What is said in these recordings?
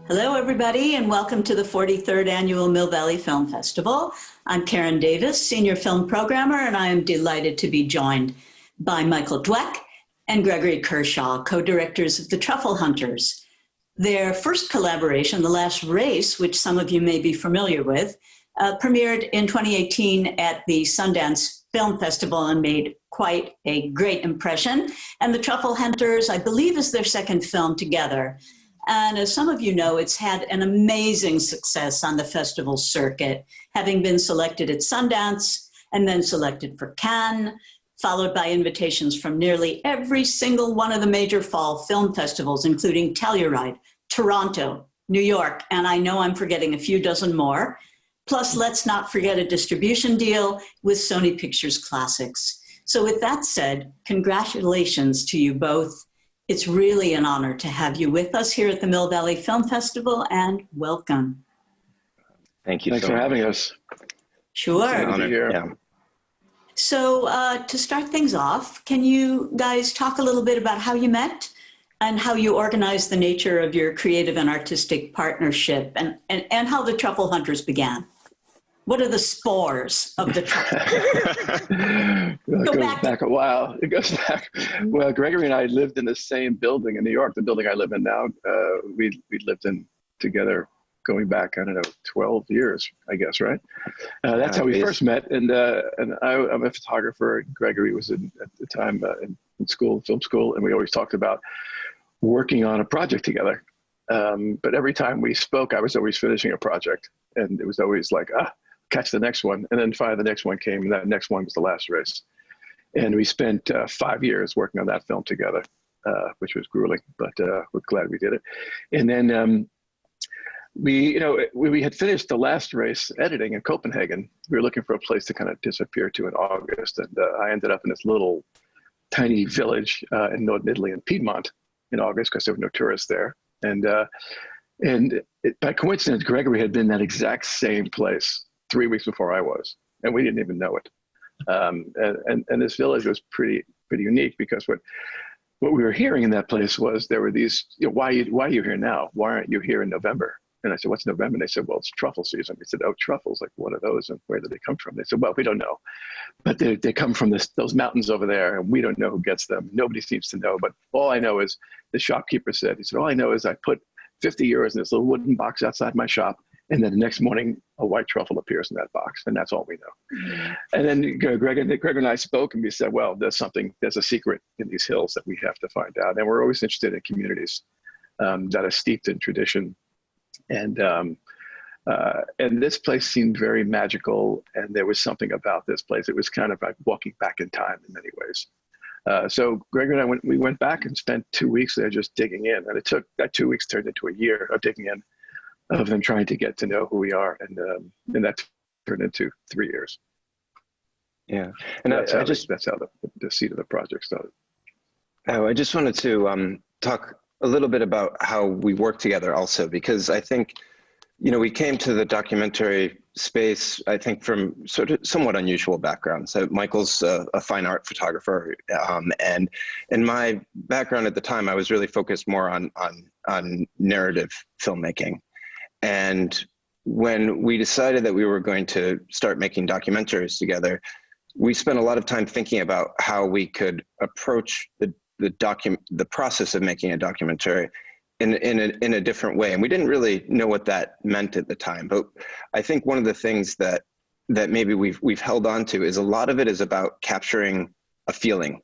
Hello, everybody, and welcome to the 43rd Annual Mill Valley Film Festival. I'm Karen Davis, Senior Film Programmer, and I am delighted to be joined by Michael Dweck and Gregory Kershaw, co-directors of the Truffle Hunters. Their first collaboration, The Last Race, which some of you may be familiar with, premiered in 2018 at the Sundance Film Festival and made quite a great impression. And the Truffle Hunters, I believe, is their second film together. And as some of you know, it's had an amazing success on the festival circuit, having been selected at Sundance and then selected for Cannes, followed by invitations from nearly every single one of the major fall film festivals, including Telluride, Toronto, New York, and I know I'm forgetting a few dozen more. Plus, let's not forget a distribution deal with Sony Pictures Classics. So with that said, congratulations to you both. It's really an honor to have you with us here at the Mill Valley Film Festival, and welcome. Thank you. Thanks for having us. Sure. It's an honor. Yeah. So to start things off, can you guys talk a little bit about how you met and how you organized the nature of your creative and artistic partnership and how the Truffle Hunters began? What are the spores of the truffle? Well, it goes back a while. It goes back. Well, Gregory and I lived in the same building in New York, the building I live in now. We lived in together going back, I don't know, 12 years, I guess, right? That's how we first met. And I'm a photographer. Gregory was at the time in school, film school, and we always talked about working on a project together. But every time we spoke, I was always finishing a project. And it was always like, catch the next one. And then finally the next one came, and that next one was The Last Race. And we spent 5 years working on that film together, which was grueling, but we're glad we did it. And then we had finished The Last Race editing in Copenhagen. We were looking for a place to kind of disappear to in August. And I ended up in this little tiny village in northern Italy in Piedmont in August because there were no tourists there. And by coincidence, Gregory had been in that exact same place 3 weeks before I was, and we didn't even know it. And this village was pretty unique because what we were hearing in that place was there were these, why are you here now? Why aren't you here in November? And I said, what's November? And they said, well, it's truffle season. We said, oh, truffles, like what are those and where do they come from? They said, well, we don't know, but they come from those mountains over there, and we don't know who gets them. Nobody seems to know, but all I know is the shopkeeper said, he said, all I know is I put 50 euros in this little wooden box outside my shop, and then the next morning, a white truffle appears in that box, and that's all we know. Mm-hmm. And then Greg and I spoke, and we said, well, there's a secret in these hills that we have to find out. And we're always interested in communities that are steeped in tradition. And this place seemed very magical, and there was something about this place. It was kind of like walking back in time in many ways. So Greg and I went back and spent 2 weeks there just digging in. And it took that 2 weeks turned into a year of digging in, of them trying to get to know who we are. And that turned into 3 years. Yeah. And that's how the seed of the project started. Oh, I just wanted to talk a little bit about how we work together also, because I think, we came to the documentary space, I think, from sort of somewhat unusual backgrounds. So Michael's a fine art photographer, and in my background at the time, I was really focused more on narrative filmmaking. And when we decided that we were going to start making documentaries together, we spent a lot of time thinking about how we could approach the process of making a documentary in a different way. And we didn't really know what that meant at the time. But I think one of the things that maybe we've held on to is a lot of it is about capturing a feeling.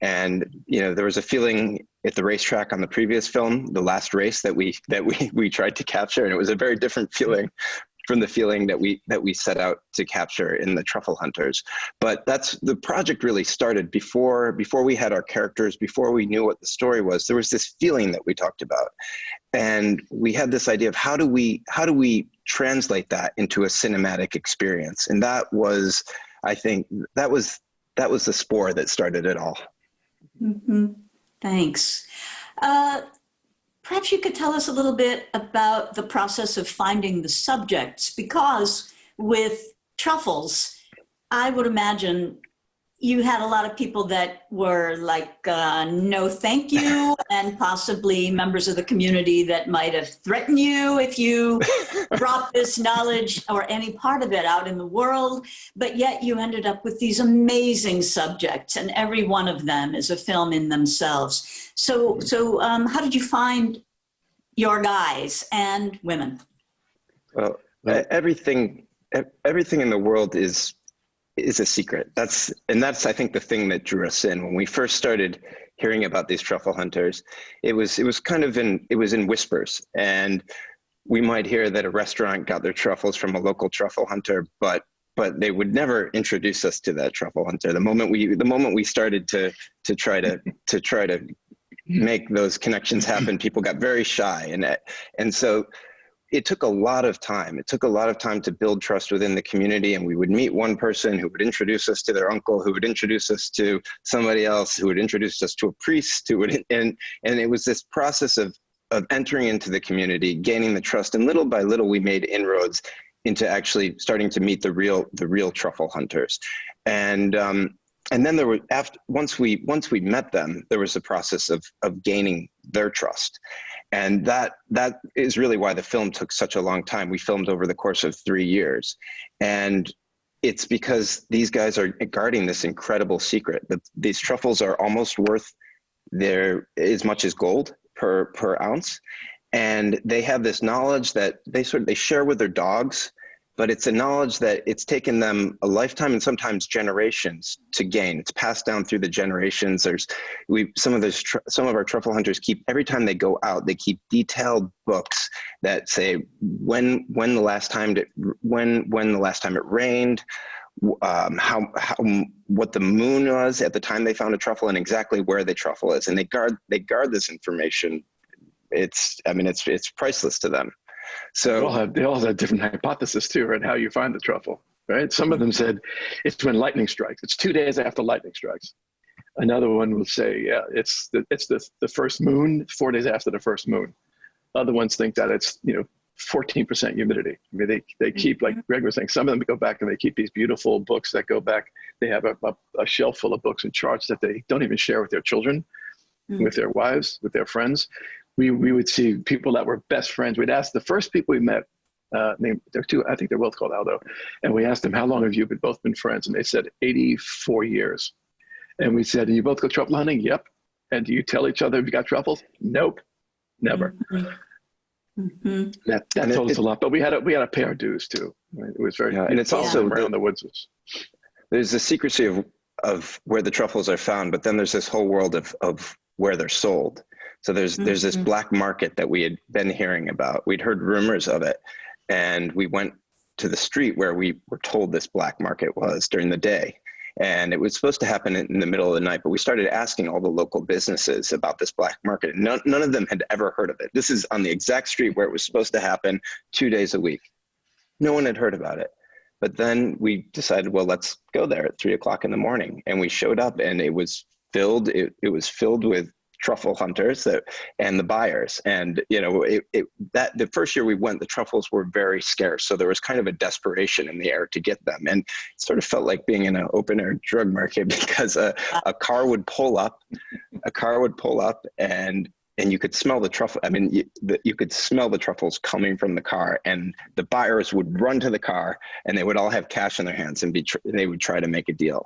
And there was a feeling at the racetrack on the previous film, The Last Race, that we tried to capture, and it was a very different feeling from the feeling that we set out to capture in the Truffle Hunters. But the project really started before we had our characters, before we knew what the story was. There was this feeling that we talked about, and we had this idea of how do we translate that into a cinematic experience. And that was, I think, that was the spore that started it all. Mm-hmm. Thanks. Perhaps you could tell us a little bit about the process of finding the subjects, because with truffles, I would imagine you had a lot of people that were like, no, thank you, and possibly members of the community that might have threatened you if you brought this knowledge or any part of it out in the world. But yet you ended up with these amazing subjects, and every one of them is a film in themselves. So how did you find your guys and women? Well, everything in the world is a secret. That's I think the thing that drew us in when we first started hearing about these truffle hunters. It was in whispers, and we might hear that a restaurant got their truffles from a local truffle hunter, but they would never introduce us to that truffle hunter. The moment we started to try to make those connections happen, people got very shy, and so it took a lot of time. It took a lot of time to build trust within the community, and we would meet one person who would introduce us to their uncle, who would introduce us to somebody else, who would introduce us to a priest, and it was this process of entering into the community, gaining the trust, and little by little we made inroads into actually starting to meet the real truffle hunters. And then there were, once we met them, there was a process of gaining their trust. And that is really why the film took such a long time. We filmed over the course of 3 years. And it's because these guys are guarding this incredible secret. These truffles are almost worth as much as gold per ounce. And they have this knowledge that they share with their dogs, but it's a knowledge that it's taken them a lifetime and sometimes generations to gain. It's passed down through the generations. Some of our truffle hunters every time they go out, they keep detailed books that say when the last time it rained, what the moon was at the time they found a truffle, and exactly where the truffle is. And they guard this information. It's priceless to them. So they all have different hypotheses too, right? How you find the truffle, right? Some of them said it's when lightning strikes. It's 2 days after lightning strikes. Another one will say, yeah, it's the first moon, 4 days after the first moon. Other ones think that it's 14% humidity. I mean, they keep, like Greg was saying, some of them go back and they keep these beautiful books that go back. They have a shelf full of books and charts that they don't even share with their children, with their wives, with their friends. We would see people that were best friends. We'd ask the first people we met, they're two, I think they're both called Aldo. And we asked them, how long have you both been friends? And they said 84 yees. And we said, and you both go truffle hunting? Yep. And do you tell each other if you got truffles? Nope. Never. That told us a lot, but we had to pay our dues too. Right? It was very, and it's also around the woods. There's the secrecy of where the truffles are found, but then there's this whole world of where they're sold. So there's this black market that we had been hearing about. We'd heard rumors of it, and we went to the street where we were told this black market was during the day. And it was supposed to happen in the middle of the night, but we started asking all the local businesses about this black market. And none of them had ever heard of it. This is on the exact street where it was supposed to happen 2 days a week. No one had heard about it. But then we decided, well, let's go there at 3 o'clock in the morning. And we showed up, and it was filled. It was filled with truffle hunters and the buyers. And the first year we went, the truffles were very scarce, so there was kind of a desperation in the air to get them, and it sort of felt like being in an open air drug market, because a car would pull up and you could smell the truffle. I mean, you could smell the truffles coming from the car, and the buyers would run to the car, and they would all have cash in their hands, and they would try to make a deal.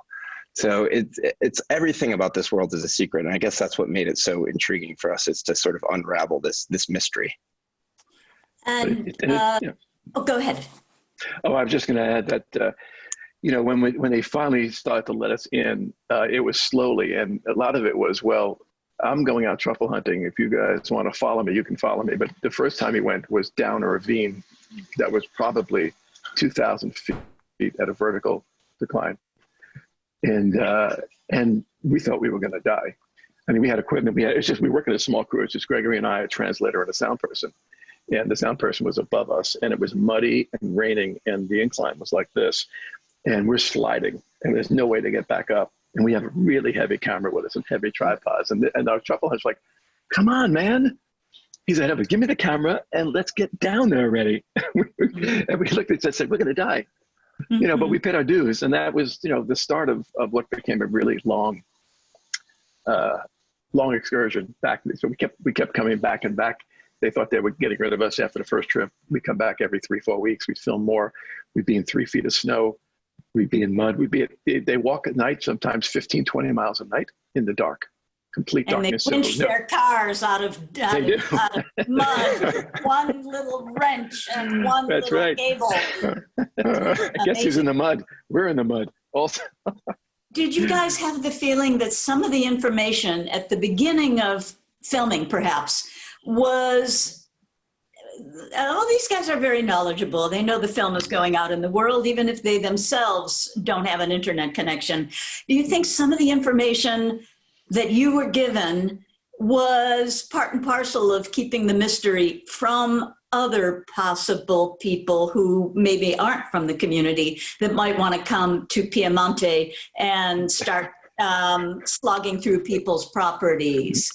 So it's everything about this world is a secret. And I guess that's what made it so intriguing for us, is to sort of unravel this mystery. And go ahead. Oh, I was just going to add that, when they finally started to let us in, it was slowly. And a lot of it was, well, I'm going out truffle hunting. If you guys want to follow me, you can follow me. But the first time he went was down a ravine that was probably 2,000 feet at a vertical decline. And we thought we were going to die. I mean, we had equipment. We work in a small crew. It's just Gregory and I, a translator and a sound person. And the sound person was above us, and it was muddy and raining, and the incline was like this. And we're sliding, and there's no way to get back up. And we have a really heavy camera with us and heavy tripods. And our truffle hunter's like, come on, man. He said, give me the camera and let's get down there already. And we looked at each other and said, we're going to die. you know, but we paid our dues, and that was, you know, the start of what became a really long excursion back. So we kept coming back and back. They thought they were getting rid of us after the first trip. We come back every 3-4 weeks. We'd film more. We'd be in 3 feet of snow. We'd be in mud. They walk at night, sometimes 15, 20 miles a night in the dark, complete darkness. And they winch their cars out of mud, one little wrench and one That's little right. cable. I guess he's in the mud. We're in the mud also. Did you guys have the feeling that some of the information at the beginning of filming, perhaps, was, oh, these guys are very knowledgeable. They know the film is going out in the world, even if they themselves don't have an internet connection. Do you think some of the information that you were given was part and parcel of keeping the mystery from other possible people who maybe aren't from the community that might want to come to Piemonte and start slogging through people's properties?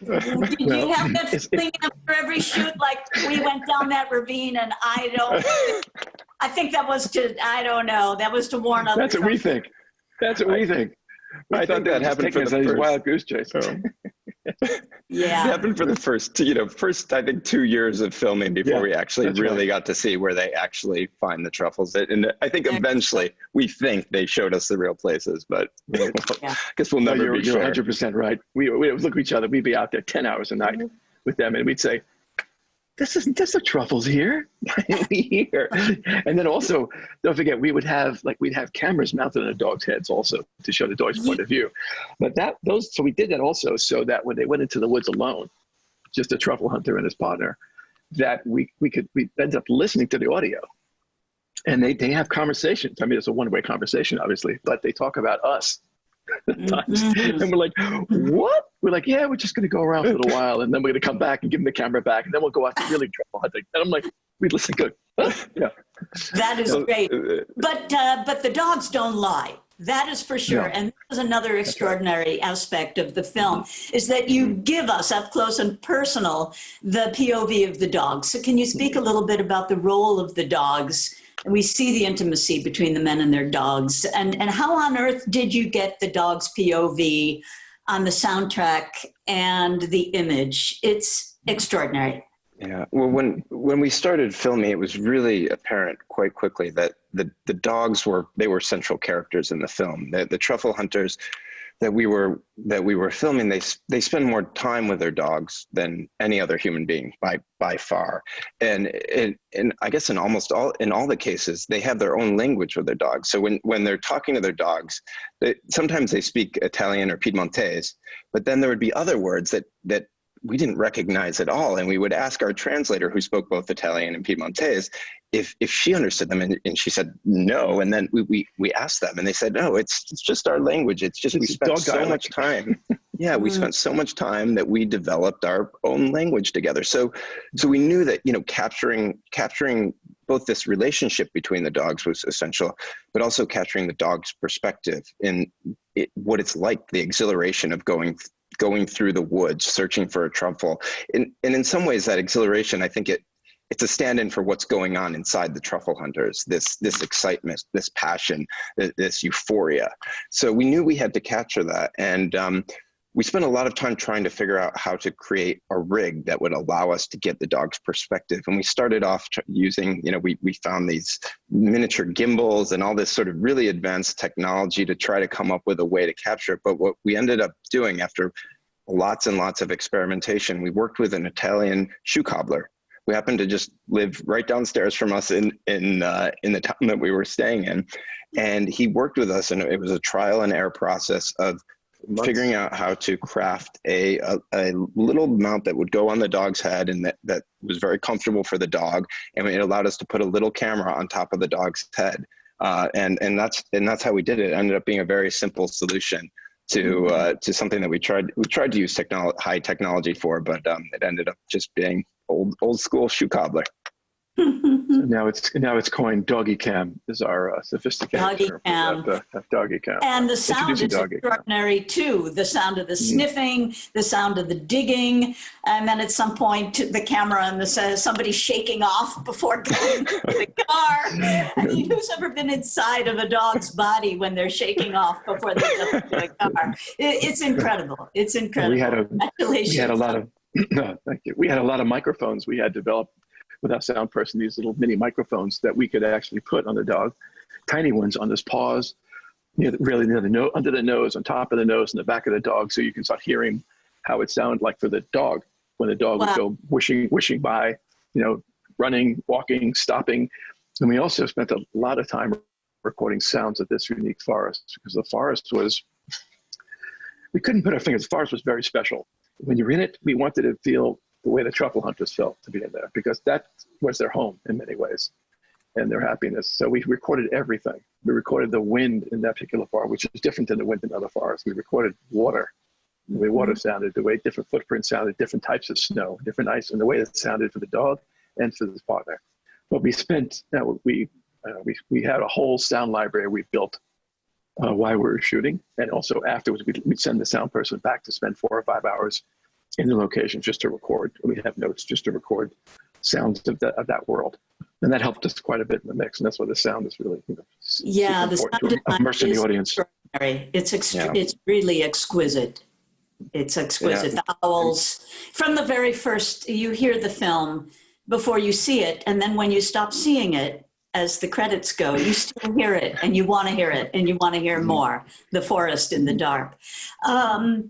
Did you have that feeling after every shoot, like we went down that ravine and I think that was that was to warn others. That's what we think. That's what we think. I think that happened for the first wild goose chase. Yeah, it happened for the first I think 2 years of filming before we actually really got to see where they actually find the truffles. And I think eventually we think they showed us the real places, but I guess we'll never be sure. You're 100% right. We would look at each other. We'd be out there 10 hours a night with them, and we'd say, "There's the truffles here. Why aren't we here?" And then also, don't forget, we'd have cameras mounted on the dogs' heads also to show the dog's point of view. But so we did that also so that when they went into the woods alone, just a truffle hunter and his partner, that we end up listening to the audio, and they have conversations. I mean, it's a one-way conversation, obviously, but they talk about us. And we're like, what? We're like, yeah, we're just going to go around for a little while, and then we're going to come back and give them the camera back, and then we'll go out to really truffle hunting. And I'm like, we listen good. Yeah. That is great. But the dogs don't lie. That is for sure. No. And that was another extraordinary aspect of the film, is that you give us up close and personal the POV of the dogs. So can you speak a little bit about the role of the dogs? We see the intimacy between the men and their dogs. And how on earth did you get the dog's POV on the soundtrack and the image? It's extraordinary. Yeah. Well, when we started filming, it was really apparent quite quickly that the dogs were central characters in the film. The Truffle Hunters that we were filming, they spend more time with their dogs than any other human being by far. And I guess in all the cases, they have their own language with their dogs. So when they're talking to their dogs, sometimes they speak Italian or Piedmontese, but then there would be other words that we didn't recognize at all. And we would ask our translator, who spoke both Italian and Piedmontese, if she understood them, and she said no. And then we asked them, and they said, no, it's just our language. It's just we spent so much time. Yeah, we spent so much time that we developed our own language together. So we knew that, capturing both this relationship between the dogs was essential, but also capturing the dog's perspective in what it's like, the exhilaration of going through the woods, searching for a truffle. And in some ways, that exhilaration, I think it's a stand-in for what's going on inside the truffle hunters, this excitement, this passion, this euphoria. So we knew we had to capture that. And we spent a lot of time trying to figure out how to create a rig that would allow us to get the dog's perspective. And we started off using, we found these miniature gimbals and all this sort of really advanced technology to try to come up with a way to capture it. But what we ended up doing after lots and lots of experimentation, we worked with an Italian shoe cobbler who happened to just live right downstairs from us in the town that we were staying in. And he worked with us, and it was a trial and error process of figuring out how to craft a little mount that would go on the dog's head, and that was very comfortable for the dog. And it allowed us to put a little camera on top of the dog's head. And that's how we did it. It ended up being a very simple solution to something that we tried to use high technology for, but it ended up just being old school shoe cobbler. So now it's coined doggy cam is our sophisticated Doggy term cam. for that doggy cam. And the sound Introducing is doggy cam. extraordinary too. The sound of the sniffing, the sound of the digging, and then at some point the camera and somebody shaking off before going into the car. I mean, who's ever been inside of a dog's body when they're shaking off before they jump into a car? It's incredible. It's incredible. We had a lot of thank you. We had a lot of microphones we had developed with our sound person, these little mini microphones that we could actually put on the dog, tiny ones on his paws, really near the nose, under the nose, on top of the nose, and the back of the dog, so you can start hearing how it sounded like for the dog when the dog would go whooshing by, running, walking, stopping. And we also spent a lot of time recording sounds of this unique forest, because the forest was, we couldn't put our fingers, the forest was very special. When you're in it, we wanted to feel the way the Truffle Hunters felt to be in there, because that was their home in many ways and their happiness. So we recorded everything. We recorded the wind in that particular forest, which is different than the wind in other forests. We recorded water, the way water sounded, the way different footprints sounded, different types of snow, different ice, and the way it sounded for the dog and for his partner. But we spent, we had a whole sound library we built while we were shooting. And also afterwards, we'd send the sound person back to spend 4 or 5 hours in the location just to record. We'd have notes just to record sounds of that world. And that helped us quite a bit in the mix. And that's why the sound is really, the sound to immerse in the audience. It's really exquisite. It's exquisite. The owls, from the very first, you hear the film before you see it. And then when you stop seeing it, as the credits go, you still hear it, and you want to hear it, and you want to hear more. The forest in the dark. So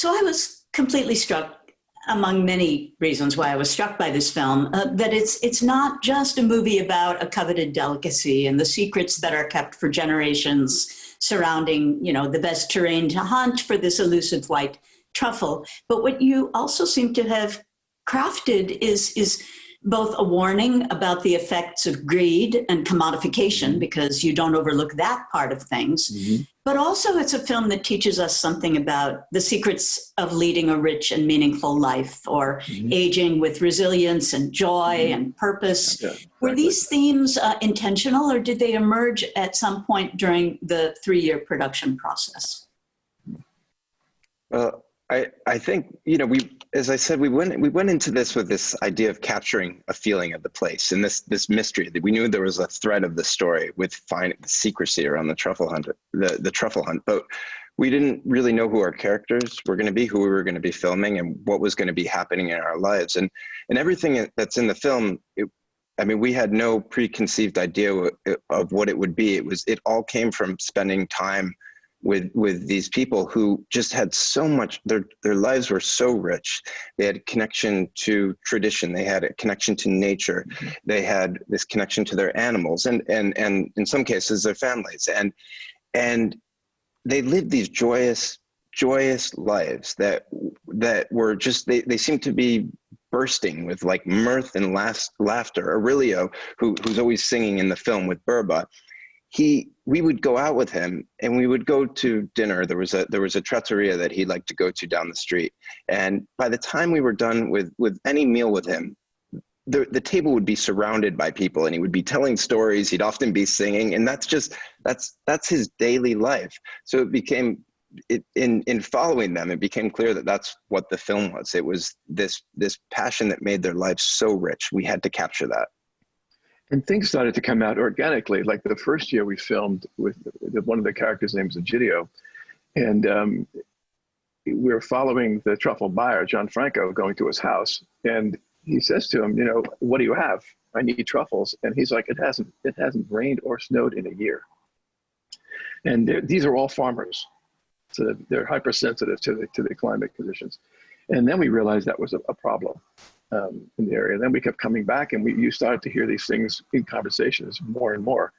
I was completely struck, among many reasons why I was struck by this film, that it's not just a movie about a coveted delicacy and the secrets that are kept for generations surrounding, the best terrain to hunt for this elusive white truffle. But what you also seem to have crafted is both a warning about the effects of greed and commodification, because you don't overlook that part of things. But also it's a film that teaches us something about the secrets of leading a rich and meaningful life, or aging with resilience and joy and purpose. Yeah, exactly. Were these themes intentional, or did they emerge at some point during the 3-year production process? I think, as I said, we went into this with this idea of capturing a feeling of the place and this mystery that we knew there was a thread of the story with the secrecy around the truffle hunt, the truffle hunt, but we didn't really know who our characters were going to be, who we were going to be filming, and what was going to be happening in our lives, and everything that's in the film. We had no preconceived idea of what it would be. It all came from spending time with these people who just had so much, their lives were so rich. They had a connection to tradition. They had a connection to nature. They had this connection to their animals and in some cases their families. And they lived these joyous lives that were just, they seemed to be bursting with like mirth and laughter. Aurelio, who's always singing in the film with Burba, we would go out with him and we would go to dinner. There was a trattoria that he liked to go to down the street. And by the time we were done with any meal with him, the table would be surrounded by people and he would be telling stories. He'd often be singing, and that's his daily life. So it became, in following them, it became clear that that's what the film was. It was this passion that made their lives so rich. We had to capture that. And things started to come out organically. Like the first year we filmed with one of the characters' names is Egidio. And we were following the truffle buyer, John Franco, going to his house. And he says to him, what do you have? I need truffles. And he's like, it hasn't rained or snowed in a year. And these are all farmers. So they're hypersensitive to the climate conditions. And then we realized that was a problem. In the area. And then we kept coming back, and you started to hear these things in conversations more and more.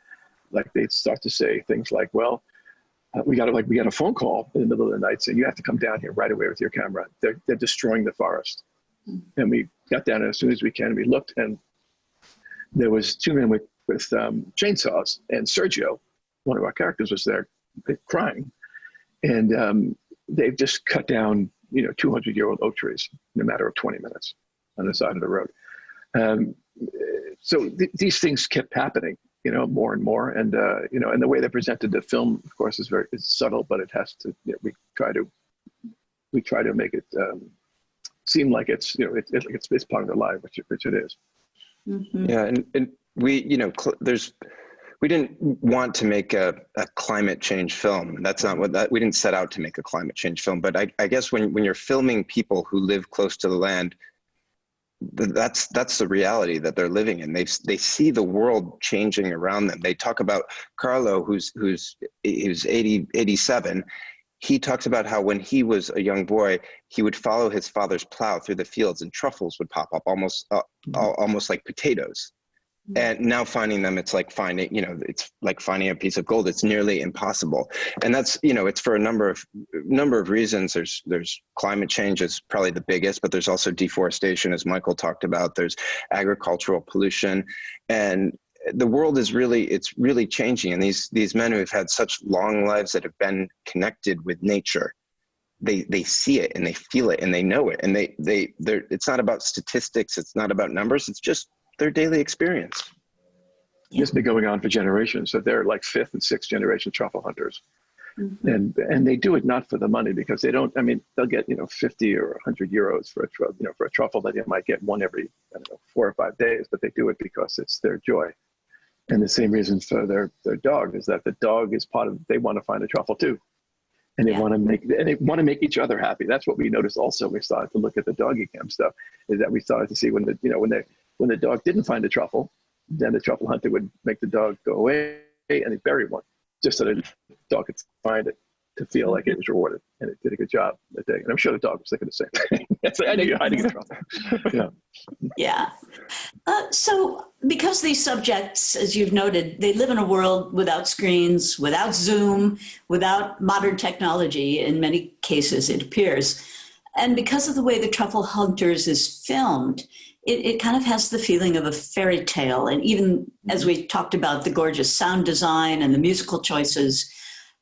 Like they'd start to say things like, well, we got a phone call in the middle of the night saying, you have to come down here right away with your camera. They're destroying the forest. And we got down as soon as we can. We looked, and there was 2 men with chainsaws, and Sergio, one of our characters, was there crying. And they've just cut down, 200-year-old oak trees in a matter of 20 minutes. On the side of the road. these things kept happening, more and more. And, and the way they presented the film, of course, is subtle, but it has to, we try to make it seem like it's, it's part of their life, which it is. Mm-hmm. Yeah. And we, we didn't want to make a climate change film. That's not we didn't set out to make a climate change film. But I guess when you're filming people who live close to the land, that's the reality that they're living in. They see the world changing around them. They talk about Carlo, who's 87. He talks about how when he was a young boy, he would follow his father's plow through the fields, and truffles would pop up almost like potatoes. And now finding them, it's like finding, it's like finding a piece of gold. It's nearly impossible. And that's, it's for a number of reasons. There's climate change is probably the biggest, but there's also deforestation, as Michael talked about. There's agricultural pollution, and the world is it's really changing. And these men who have had such long lives that have been connected with nature, they see it and they feel it and they know it. And it's not about statistics. It's not about numbers. It's just their daily experience. It's been going on for generations. So they're like 5th and 6th generation truffle hunters. Mm-hmm. And they do it not for the money, because they don't, they'll get, 50 or 100 euros for a truffle that you might get one every, 4 or 5 days, but they do it because it's their joy. And the same reason for their dog is that the dog is they want to find a truffle too. And they want to make each other happy. That's what we noticed also. We started to look at the doggy cam stuff, is that we started to see when the dog didn't find a truffle, then the truffle hunter would make the dog go away and he'd bury one, just so that the dog could find it, to feel like it was rewarded and it did a good job that day. And I'm sure the dog was thinking the same thing. I know you're hiding a truffle. Yeah. Yeah. So because these subjects, as you've noted, they live in a world without screens, without Zoom, without modern technology, in many cases, it appears. And because of the way the Truffle Hunters is filmed, it kind of has the feeling of a fairy tale. And even as we talked about the gorgeous sound design and the musical choices,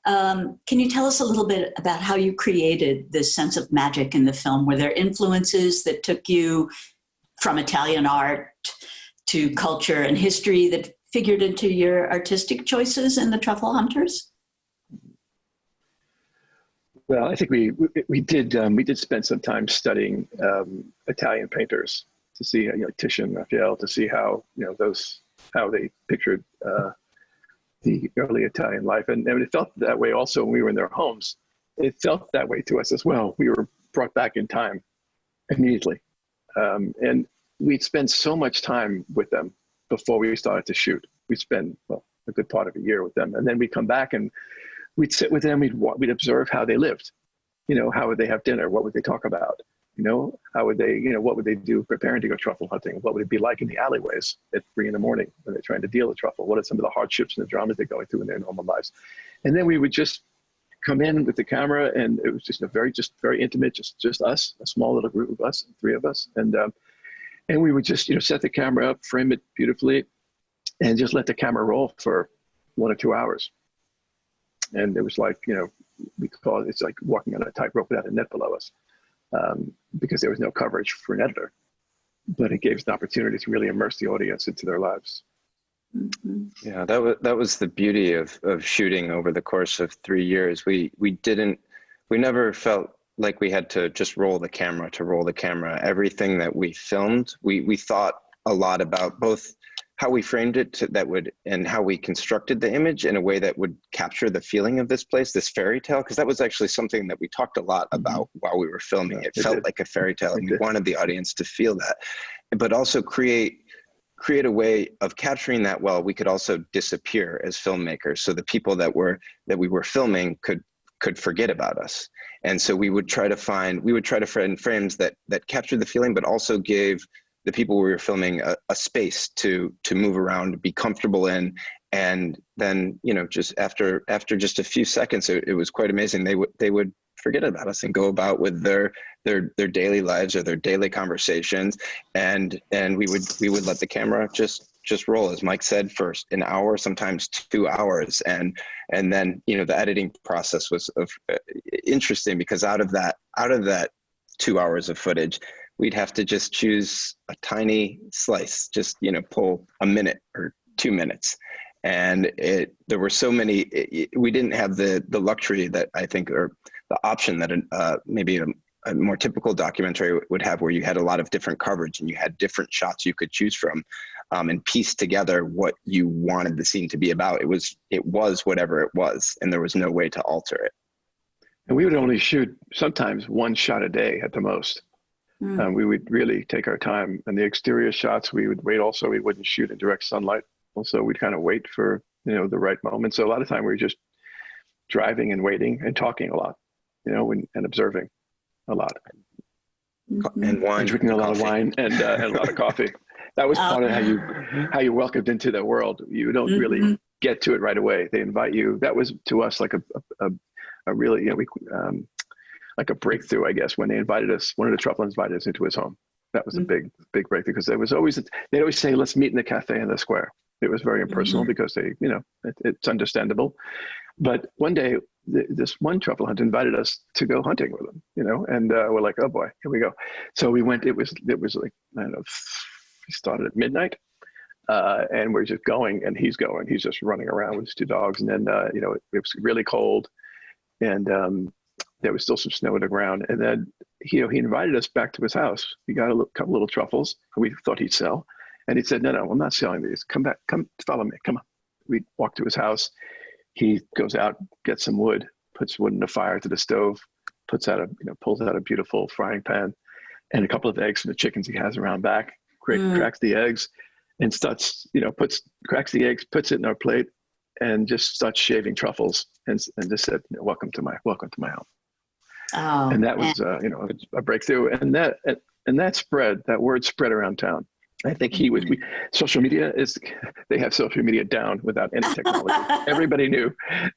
can you tell us a little bit about how you created this sense of magic in the film? Were there influences that took you from Italian art to culture and history that figured into your artistic choices in the Truffle Hunters? Well, I think we did spend some time studying Italian painters to see, Titian, Raphael, to see how how they pictured the early Italian life, and it felt that way also when we were in their homes. It felt that way to us as well. We were brought back in time immediately, and we'd spend so much time with them before we started to shoot. We'd spend a good part of a year with them, and then we'd come back and we'd sit with them. We'd observe how they lived. How would they have dinner? What would they talk about? How would they, what would they do preparing to go truffle hunting? What would it be like in the alleyways at 3 a.m. when they're trying to deal with truffle? What are some of the hardships and the dramas they're going through in their normal lives? And then we would just come in with the camera, and it was just very intimate, just us, a small little group of us, 3 of us. And we would just, set the camera up, frame it beautifully, and just let the camera roll for 1 or 2 hours. And it was like, it's like walking on a tightrope without a net below us. Because there was no coverage for an editor, but it gave us an opportunity to really immerse the audience into their lives. Mm-hmm. Yeah, that was the beauty of shooting over the course of 3 years. We never felt like we had to just roll the camera to roll the camera. Everything that we filmed, we thought a lot about both how we framed it and how we constructed the image in a way that would capture the feeling of this place, this fairy tale, because that was actually something that we talked a lot about while we were filming. It felt like a fairy tale, and we wanted the audience to feel that, but also create a way of capturing that well. We could also disappear as filmmakers, so the people that we were filming could forget about us. And so we would try to find frames that captured the feeling, but also gave the people we were filming a space to move around, be comfortable in. And then, just after just a few seconds, it was quite amazing. They would forget about us and go about with their daily lives or their daily conversations. And we would let the camera just roll, as Mike said, for an hour, sometimes 2 hours. And then, the editing process was interesting, because out of that 2 hours of footage, we'd have to just choose a tiny slice, just, pull a minute or 2 minutes. And there were so many, we didn't have the luxury that I think, or the option that maybe a more typical documentary would have, where you had a lot of different coverage and you had different shots you could choose from, and piece together what you wanted the scene to be about. It was whatever it was, and there was no way to alter it. And we would only shoot sometimes one shot a day at the most. We would really take our time. And the exterior shots, we would wait also. We wouldn't shoot in direct sunlight. Also, we'd kind of wait for, the right moment. So a lot of time we were just driving and waiting and talking a lot, and observing a lot. And wine. And drinking a lot of wine and a lot of coffee. That was part of how you welcomed into the world. You don't really get to it right away. They invite you. That was to us like a really, like a breakthrough, I guess, when they invited us. One of the Truffle Hunters invited us into his home. That was a big breakthrough, because they'd always say, let's meet in the cafe in the square. It was very impersonal because it's understandable. But one day, this one Truffle Hunter invited us to go hunting with him, and we're like, oh boy, here we go. So we went. It was like, I don't know, we started at midnight, and we're just going, and he's going. He's just running around with his 2 dogs, and then it was really cold, and there was still some snow on the ground. And then he invited us back to his house. We got a couple little truffles, and we thought he'd sell. And he said, no, I'm not selling these. Come back, come follow me, come on. We walked to his house. He goes out, gets some wood, puts wood in the fire to the stove, pulls out a beautiful frying pan and a couple of eggs from the chickens he has around back, cracks the eggs and starts, cracks the eggs, puts it in our plate and just starts shaving truffles and just said, welcome to my home. Oh, and that was, a breakthrough. And that word spread around town. I think social media they have social media down without any technology. Everybody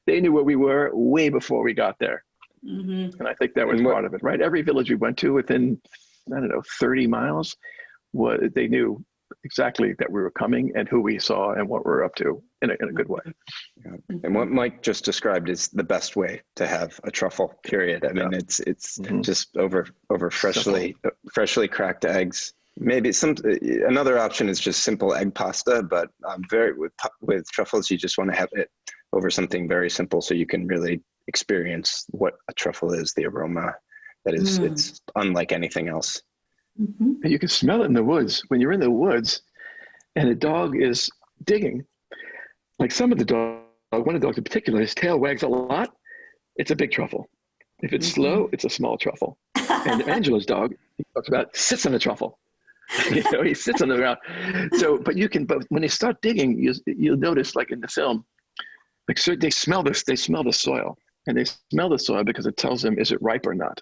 they knew where we were way before we got there. And I think that was part of it, right? Every village we went to within, 30 miles, they knew exactly that we were coming and who we saw and what we're up to in a good way. Yeah. And what Mike just described is the best way to have a truffle, period. I mean, it's just over freshly cracked eggs. Maybe another option is just simple egg pasta, but with truffles, you just want to have it over something very simple so you can really experience what a truffle is, the aroma that is, it's unlike anything else. And you can smell it in the woods. When you're in the woods and a dog is digging, like some of the dog, one of the dogs in particular, his tail wags a lot, it's a big truffle. If it's slow, it's a small truffle. And Angela's dog, he talks about, sits on a truffle. He sits on the ground. So, but when they start digging, you'll notice, like in the film, like, so they smell the soil, and they smell the soil because it tells them, is it ripe or not?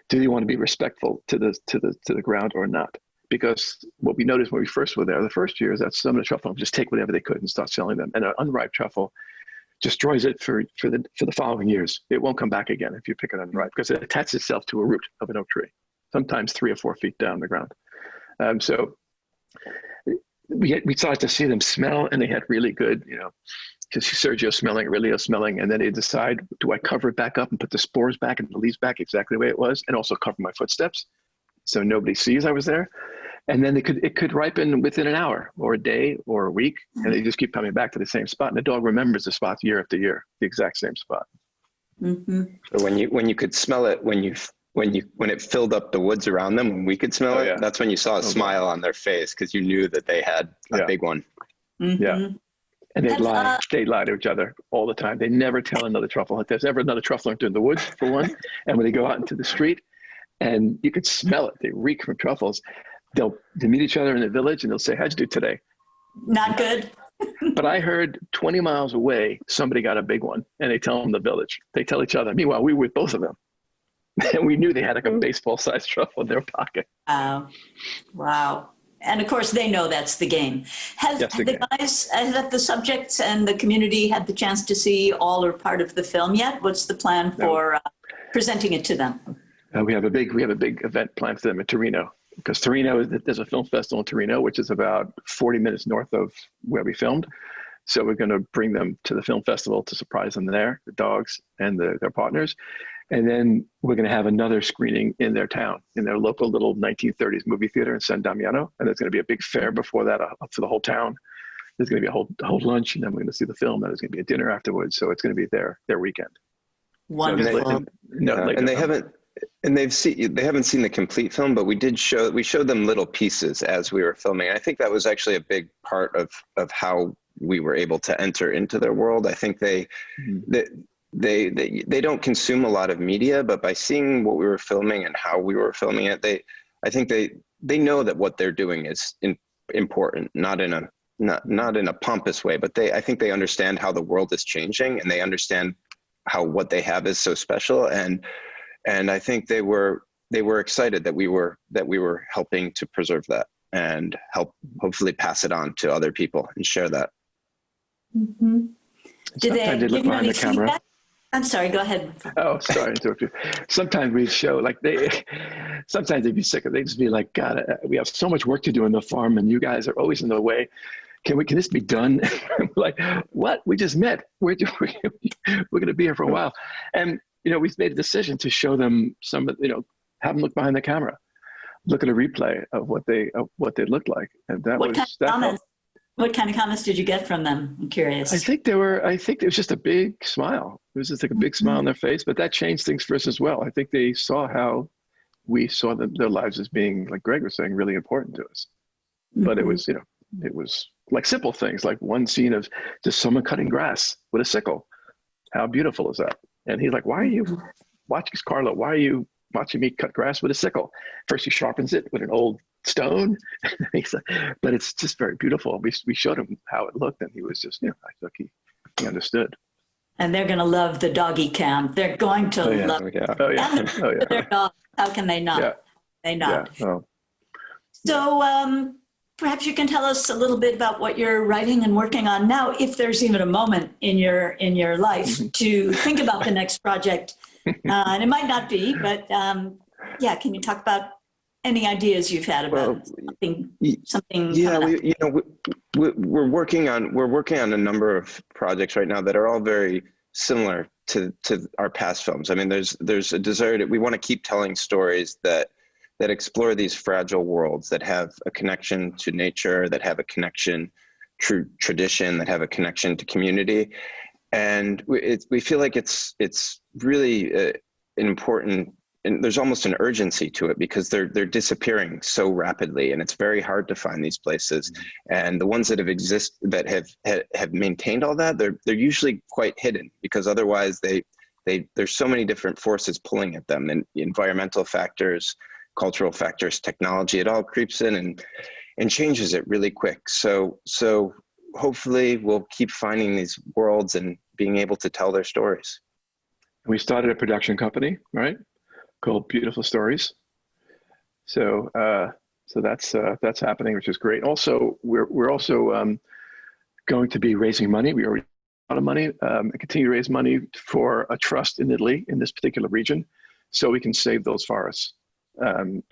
Do you want to be respectful to the ground or not? Because what we noticed when we first were there, the first year, is that some of the truffle just take whatever they could and start selling them, and an unripe truffle destroys it for the following years. It won't come back again if you pick it unripe, because it attaches itself to a root of an oak tree, sometimes 3 or 4 feet down the ground. So we started to see them smell, and they had really good, because Sergio smelling, Aurelio smelling, and then they decide, do I cover it back up and put the spores back and the leaves back exactly the way it was, and also cover my footsteps so nobody sees I was there? And then it could ripen within an hour or a day or a week, and they just keep coming back to the same spot, and the dog remembers the spot year after year, the exact same spot. So when you could smell it, when it filled up the woods around them, when we could smell it, that's when you saw a smile on their face, because you knew that they had a big one. Yeah. And they'd lie to each other all the time. They never tell another truffle hunter. There's ever another truffle hunter in the woods, for one. And when they go out into the street, and you could smell it, they reek from truffles. They meet each other in the village, and they'll say, how'd you do today? Not good. But I heard 20 miles away, somebody got a big one, and they tell them the village. They tell each other. Meanwhile, we were with both of them. And we knew they had like a baseball-sized truffle in their pocket. Wow. And of course, they know that's the game. Have the subjects and the community had the chance to see all or part of the film yet? What's the plan for presenting it to them? We have a big event planned for them in Torino, because there's a film festival in Torino, which is about 40 minutes north of where we filmed. So we're going to bring them to the film festival to surprise them there, the dogs and their partners. And then we're going to have another screening in their town, in their local little 1930s movie theater in San Damiano. And there's going to be a big fair before that for the whole town. There's going to be a whole lunch, and then we're going to see the film. And there's going to be a dinner afterwards. So it's going to be their weekend. Wonderful. And they haven't seen the complete film, but we showed them little pieces as we were filming. I think that was actually a big part of how we were able to enter into their world. I think they don't consume a lot of media, but by seeing what we were filming and how we were filming it, I think they know that what they're doing is important, not in a pompous way, but I think they understand how the world is changing, and they understand how what they have is so special. And I think they were excited that we were helping to preserve that and hopefully pass it on to other people and share that. Mm-hmm. Did they look give you behind any the camera. feedback? I'm sorry, go ahead. Oh, sorry to interrupt you. Sometimes we show, sometimes they'd be sick of it. They'd just be like, God, we have so much work to do on the farm, and you guys are always in the way. Can this be done? We're like, what? We just met. We're going to be here for a while. And, we've made a decision to show them have them look behind the camera, look at a replay of what they looked like. And what kind of comments did you get from them? I'm curious. I think it was just a big smile. It was just like a big smile on their face, but that changed things for us as well. I think they saw how we saw their lives as being, like Greg was saying, really important to us. But it was like simple things, like one scene of just someone cutting grass with a sickle. How beautiful is that? And he's like, why are you watching me cut grass with a sickle? First he sharpens it with an old stone. He's like, but it's just very beautiful. We showed him how it looked, and he was just, I think he understood. And they're going to love the doggy cam. They're going to love it. And their dog. How can they not? Yeah. They not. Yeah. Oh. So perhaps you can tell us a little bit about what you're writing and working on now, if there's even a moment in your life to think about the next project. And it might not be, but can you talk about any ideas you've had about something? Yeah, we're working on a number of projects right now that are all very similar to our past films. I mean, there's a desire that we want to keep telling stories that explore these fragile worlds, that have a connection to nature, that have a connection to tradition, that have a connection to community. And we feel like it's really important, and there's almost an urgency to it, because they're disappearing so rapidly, and it's very hard to find these places. And the ones that have maintained all that, they're usually quite hidden, because otherwise there's so many different forces pulling at them, and environmental factors, cultural factors, technology, it all creeps in and changes it really quick. So hopefully we'll keep finding these worlds and being able to tell their stories. We started a production company, right, called Beautiful Stories. So that's happening, which is great. Also, we're also going to be raising money. We already have a lot of money, and continue to raise money for a trust in Italy, in this particular region, so we can save those forests.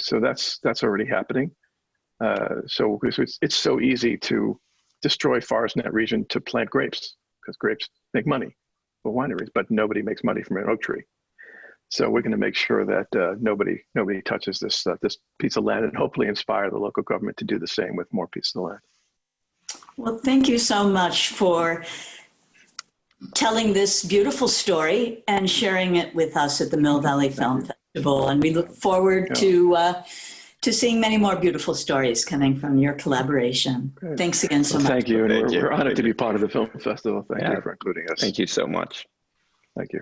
So that's already happening. So it's so easy to destroy forests in that region to plant grapes, because grapes make money for wineries, but nobody makes money from an oak tree. So we're going to make sure that nobody touches this piece of land, and hopefully inspire the local government to do the same with more pieces of land. Well, thank you so much for telling this beautiful story and sharing it with us at the Mill Valley Film Festival. And we look forward to seeing many more beautiful stories coming from your collaboration. Great. Thanks again so much. Thank you. And we're honored to be part of the film festival. Thank you for including us. Thank you so much. Thank you.